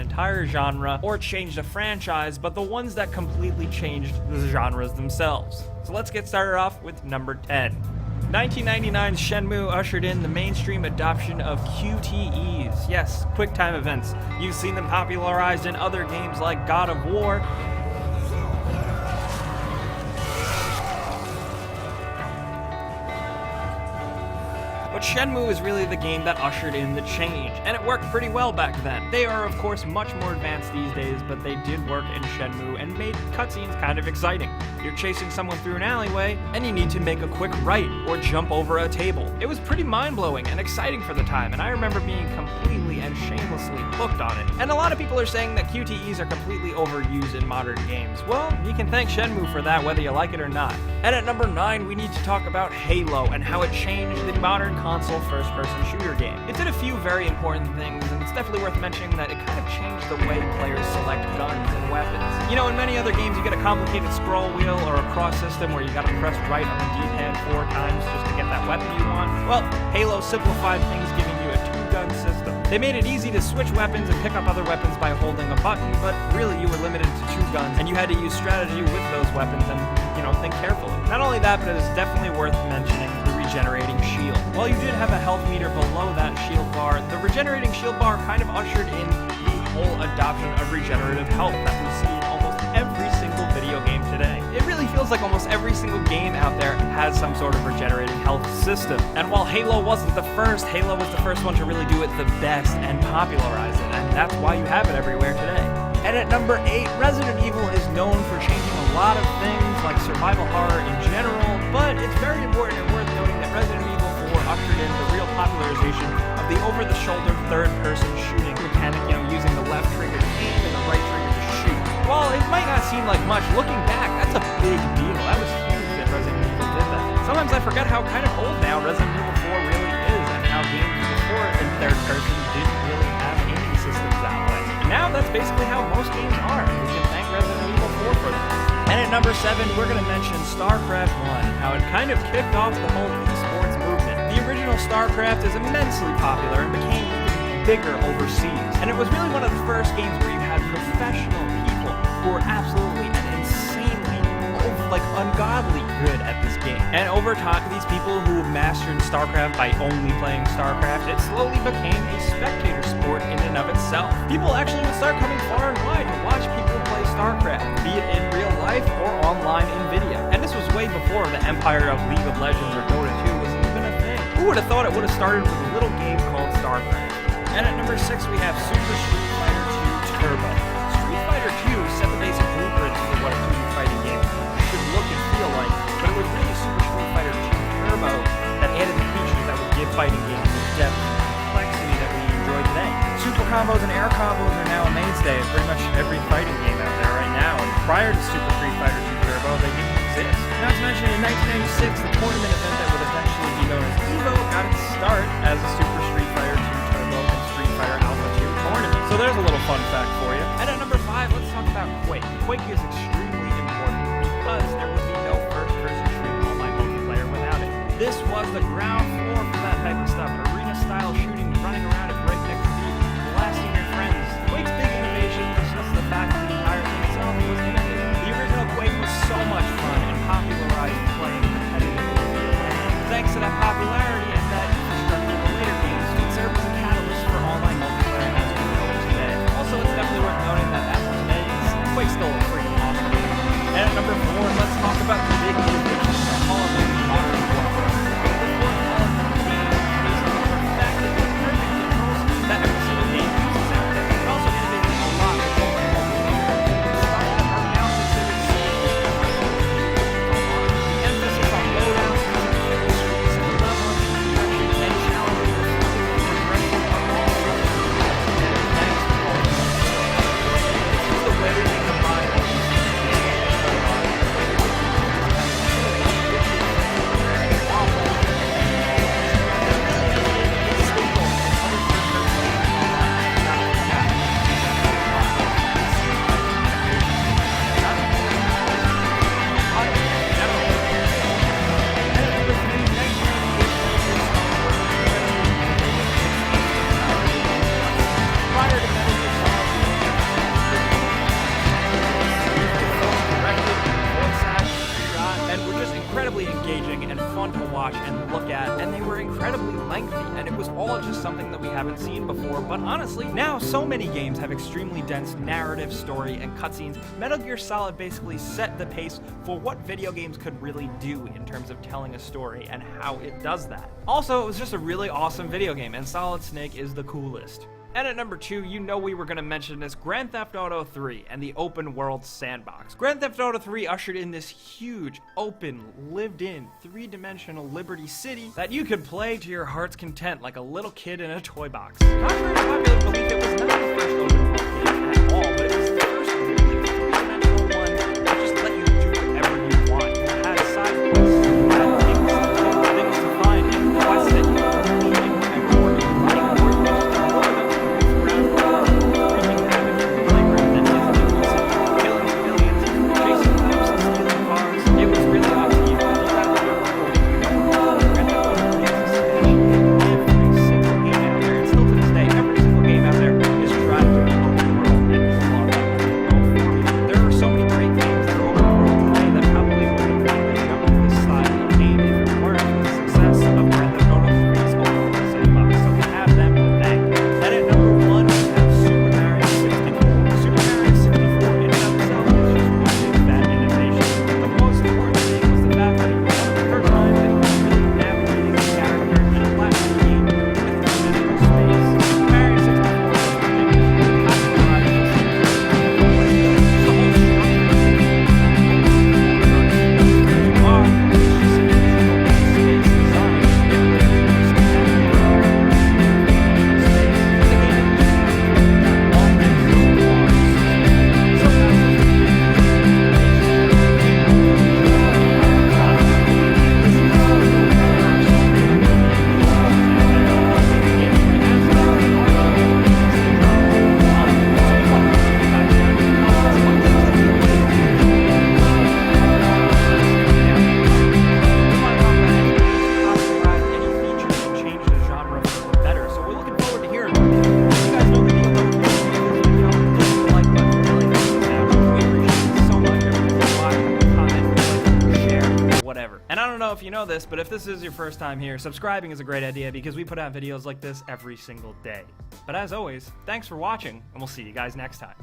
entire genre or changed a franchise, but the ones that completely changed the genres themselves. So let's get started off with number 10. 1999's Shenmue ushered in the mainstream adoption of QTEs. Yes, QuickTime events. You've seen them popularized in other games like God of War, but Shenmue is really the game that ushered in the change, and it worked pretty well back then. They are, of course, much more advanced these days, but they did work in Shenmue and made cutscenes kind of exciting. You're chasing someone through an alleyway, and you need to make a quick right or jump over a table. It was pretty mind-blowing and exciting for the time, and I remember being completely and shamelessly hooked on it. And a lot of people are saying that QTEs are completely overused in modern games. Well, you can thank Shenmue for that, whether you like it or not. And at number 9, we need to talk about Halo and how it changed the modern console first-person shooter game. It did a few very important things, and it's definitely worth mentioning that it kind of changed the way players select guns and weapons. You know, in many other games, you get a complicated scroll wheel or a cross system where you gotta press right on the D-pad 4 times just to get that weapon you want. Well, Halo simplified things, giving you a 2-gun system. They made it easy to switch weapons and pick up other weapons by holding a button, but really you were limited to 2 guns, and you had to use strategy with those weapons and, think carefully. Not only that, but it is definitely worth mentioning the regenerating shield. While you did have a health meter below that shield bar, the regenerating shield bar kind of ushered in the whole adoption of regenerative health that we see in almost every single video game today. It really feels like almost every single game out there has some sort of regenerating health system. And while Halo wasn't the first, Halo was the first one to really do it the best and popularize it, and that's why you have it everywhere today. And at number 8, Resident Evil is known for changing a lot of things like survival horror in general, but it's very important and worth noting that Resident Evil 4 ushered in the real popularization of the over-the-shoulder third-person shooting mechanic, using the left trigger to aim and the right trigger to shoot. While it might not seem like much, looking back, that's a big deal. That was huge that Resident Evil did that. Sometimes I forget how kind of old now Resident Evil 4 really is, and how games before in third person didn't really have aiming systems that way. Now that's basically how most games are. We can thank Resident Evil 4 for that. And at number 7, we're going to mention StarCraft 1, how it kind of kicked off the whole esports movement. The original StarCraft is immensely popular and became even bigger overseas. And it was really one of the first games where you had professional people who were absolutely and insanely, ungodly good at this game. And over time, these people who mastered StarCraft by only playing StarCraft, it slowly became a spectator sport in and of itself. People actually would start coming far and wide to watch people play StarCraft, be it in real life or online in video. And this was way before the empire of League of Legends or Dota 2 was even a thing. Who would have thought it would have started with a little game called StarCraft? And at number 6, we have Super Street Fighter 2 Turbo. Street Fighter 2 set the basic blueprints for what a 2D fighting game should look and feel like, but it was really Super Street Fighter 2 Turbo that added the features that would give fighting games the depth and complexity that we enjoy today. Super combos and air combos are now a mainstay in pretty much every fighting game out there right now, and prior to Super Street Fighter 2 Turbo, they didn't exist. Not to mention, in 1996, the tournament event that would eventually be known as EVO got its start as a Super Street Fighter 2 Turbo and Street Fighter Alpha 2 tournament. So there's a little fun fact for you. And at number 5, let's talk about Quake. Quake is extremely important because there would be no first-person shooting online multiplayer without it. This was the ground floor for that type of stuff. Arena-style shooting, running around at breakneck speed, blasting your friends. Quake's big innovation was just the fact that the entire thing itself was innovative. The original Quake was so much fun and popularized playing competitively. Thanks to that popularity and that infrastructure of the later games, it served as a catalyst for online multiplayer as we know it today. Also, it's definitely worth noting that as of today, Quake's still a freaking awesome game. And at number 4, let's talk about the big innovation that Call of Duty Modern Warfare. Before Call of Duty were incredibly lengthy, and it was all just something that we haven't seen before. But honestly, now so many games have extremely dense narrative, story, and cutscenes. Metal Gear Solid basically set the pace for what video games could really do in terms of telling a story and how it does that. Also, it was just a really awesome video game, and Solid Snake is the coolest. And at number 2, you know we were going to mention this, Grand Theft Auto 3 and the open world sandbox. Grand Theft Auto 3 ushered in this huge, open, lived-in, three-dimensional Liberty City that you could play to your heart's content like a little kid in a toy box. Contrary to popular belief, it was not the first open world game at all, but it was the first really three-dimensional one that just let you do whatever you want. It had side quests, it had things to find, and quests that you could complete in whatever order you like, or you could just ignore them. And I don't know if you know this, but if this is your first time here, subscribing is a great idea because we put out videos like this every single day. But as always, thanks for watching, and we'll see you guys next time.